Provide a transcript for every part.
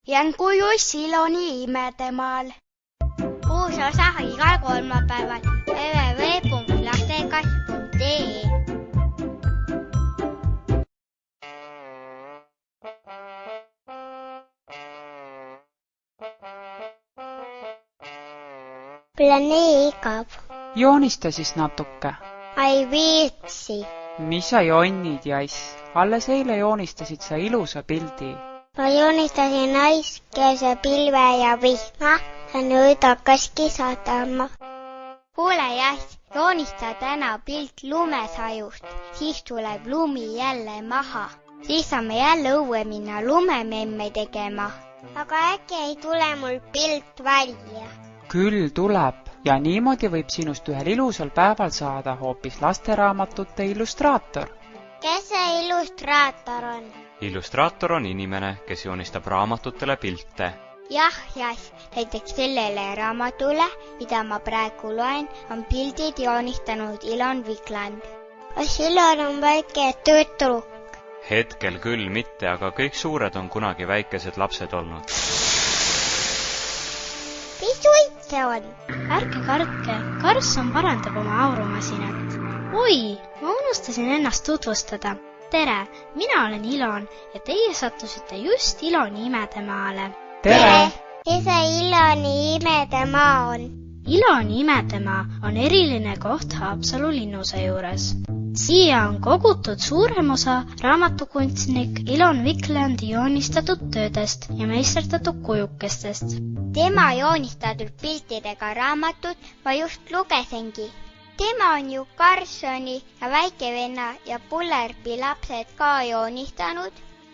Jänkujuis Iloni imedemaal. Uus osa igal kolmapäeval www.lastekass.ee. Planee igav. Joonista siis natuke. Ai viitsi. Mis sa jonnid, Jass? Alles eile joonistasid sa ilusa pildi. Ma joonistasin naiskeelse pilve ja vihma ja nüüd hakkaski sadama. Kuule, Jass, joonista täna pilt lumesajust, siis tuleb lumi jälle maha. Siis saame jälle õue minna lumememme tegema. Aga äkki ei tule mul pilt välja? Küll tuleb ja niimoodi võib sinust ühel ilusal päeval saada hoopis lasteraamatute illustraator. Kes see illustraator on? Illustraator on inimene, kes joonistab raamatutele pilte. Jah, Jass, näiteks sellele raamatule, mida ma praegu loen, on pildid joonistanud Ilon Vikland. Kas Ilon on väike tütruk? Hetkel küll mitte, aga kõik suured on kunagi väikesed lapsed olnud. Mis suit see on? Ärge kartke, Karlsson parandab oma aurumasinat. Oi, ma unustasin ennast tutvustada. Tere, mina olen Ilon ja teie sattusite just Iloni imedemaale. Tere! Mis see Iloni imedemaa on? Iloni imedemaa on eriline koht Haapsalu linnuse juures. Siia on kogutud suurem osa raamatukunstnik Ilon Viklandi joonistatud töödest ja meisterdatud kujukestest. Tema joonistatud piltidega raamatut ma just lugesingi. Tema on ju Karlssoni ja väikevenna ja Pullerpi lapsed ka joonistanud.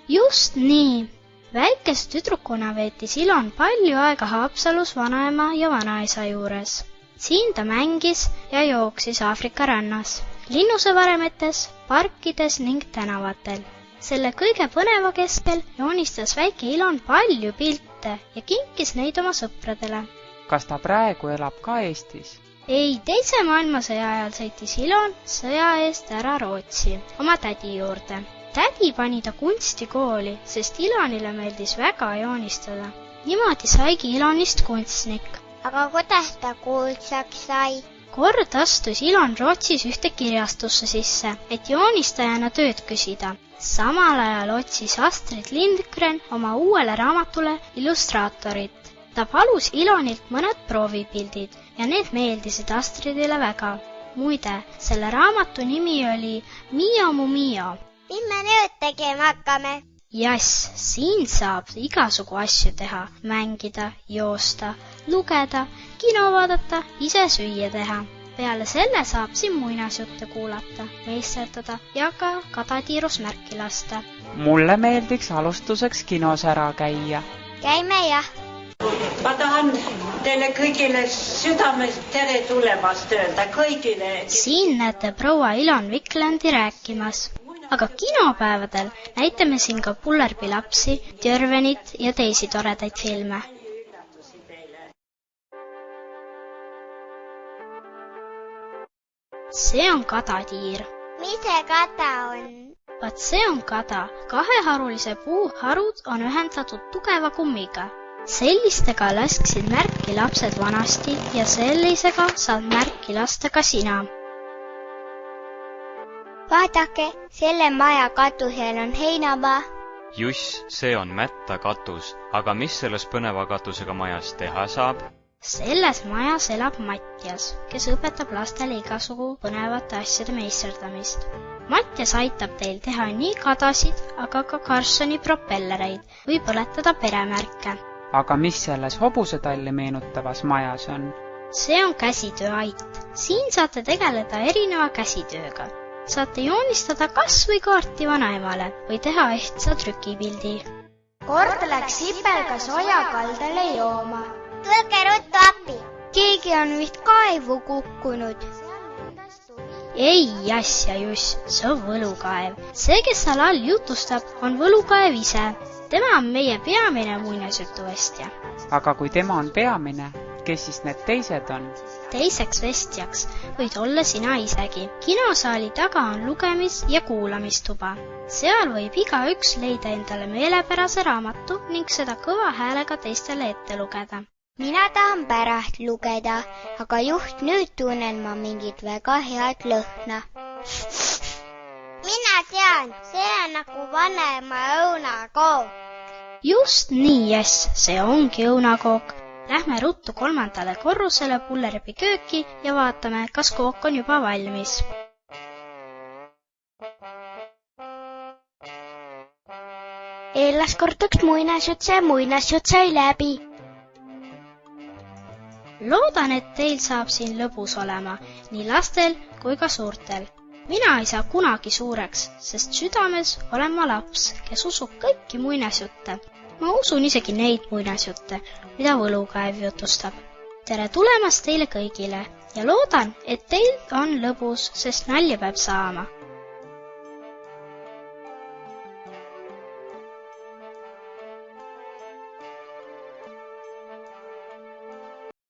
Just nii. Väikest tüdrukuna veetis Ilon palju aega Haapsalus vanaema ja vanaisa juures. Siin ta mängis ja jooksis Aafrika rannas, linnusevaremetes, parkides ning tänavatel. Selle kõige põneva keskel joonistas väike Ilon palju pilte ja kinkis neid oma sõpradele. Kas ta praegu elab ka Eestis? Ei, teise maailmasõja ajal sõitis Ilon sõja eest ära Rootsi oma tädi juurde. Tädi pani ta kunstikooli, sest Ilonile meeldis väga joonistada. Niimoodi saigi Ilonist kunstnik. Aga kuidas ta kuulsaks sai? Kord astus Ilon Rootsis ühte kirjastusse sisse, et joonistajana tööd küsida. Samal ajal otsis Astrid Lindgren oma uuele raamatule illustraatorit. Ta palus Ilonilt mõned proovipildid ja need meeldisid Astridile väga. Muide, selle raamatu nimi oli Mio mu Mio. Mis me nüüd tegema hakkame? Jass, siin saab igasugu asju teha, mängida, joosta, lugeda, kino vaadata, ise süüa teha. Peale selle saab siin muinasjutte kuulata, meisterdada ja ka kadatiirus märki lasta. Mulle meeldiks alustuseks kinos ära käia. Käime jah. Ma tahan teile kõigile südamest tere tulemast öelda, kõigile. Siin näete proua Ilon Viklandi rääkimas. Aga kinopäevadel näitame siin ka Pullerpi lapsi, Tjörvenit ja teisi toredaid filme. See on kadatiir. Mis see kada on? Vaat see on kada. Kaheharulise puu harud on ühendatud tugeva kummiga. Sellistega lasksid märki lapsed vanasti ja sellisega saad märki lasta ka sina. Vaadake, selle maja katusel on heinamaa. Juss, see on mätta katus, aga mis selles põneva katusega majas teha saab? Selles majas elab Mattias, kes õpetab lastele igasugu põnevate asjade meisterdamist. Mattias aitab teil teha nii kadasid, aga ka Karlssoni propellereid või põletada peremärke. Aga mis selles hobusetalli meenutavas majas on? See on käsitööait. Siin saate tegeleda erineva käsitööga. Saate joonistada kas või kaarti vanaemale või teha ehtsa trükipildi. Kord läks Sipelga soja kaldale jooma. Tulge ruttu appi. Keegi on vist kaevu kukkunud. Ei, Jass ja Juss, see on võlukaev. See, kes seal all jutustab, on võlukaev ise. Tema on meie peamine muinasjutuvestja. Aga kui tema on peamine, kes siis need teised on? Teiseks vestjaks võid olla sina isegi. Kinosaali taga on lugemis- ja kuulamistuba. Seal võib igaüks leida endale meelepärase raamatu ning seda kõva häälega teistele ette lugeda. Mina tahan pärast lugeda, aga just nüüd tunnen ma mingit väga head lõhna. Mina tean, see on nagu vanema õunakook. Just nii, Jess, see ongi õunakook. Lähme ruttu 3. korrusele Pullerbi kööki ja vaatame, kas kook on juba valmis. Eellas kortaks muinasjutt sai läbi. Loodan, et teil saab siin lõbus olema, nii lastel kui ka suurtel. Mina ei saa kunagi suureks, sest südames olen ma laps, kes usub kõiki muinasjutte. Ma usun isegi neid muinasjutte, mida Võlukäev jutustab. Tere tulemast teile kõigile ja loodan, et teil on lõbus, sest nalja peab saama.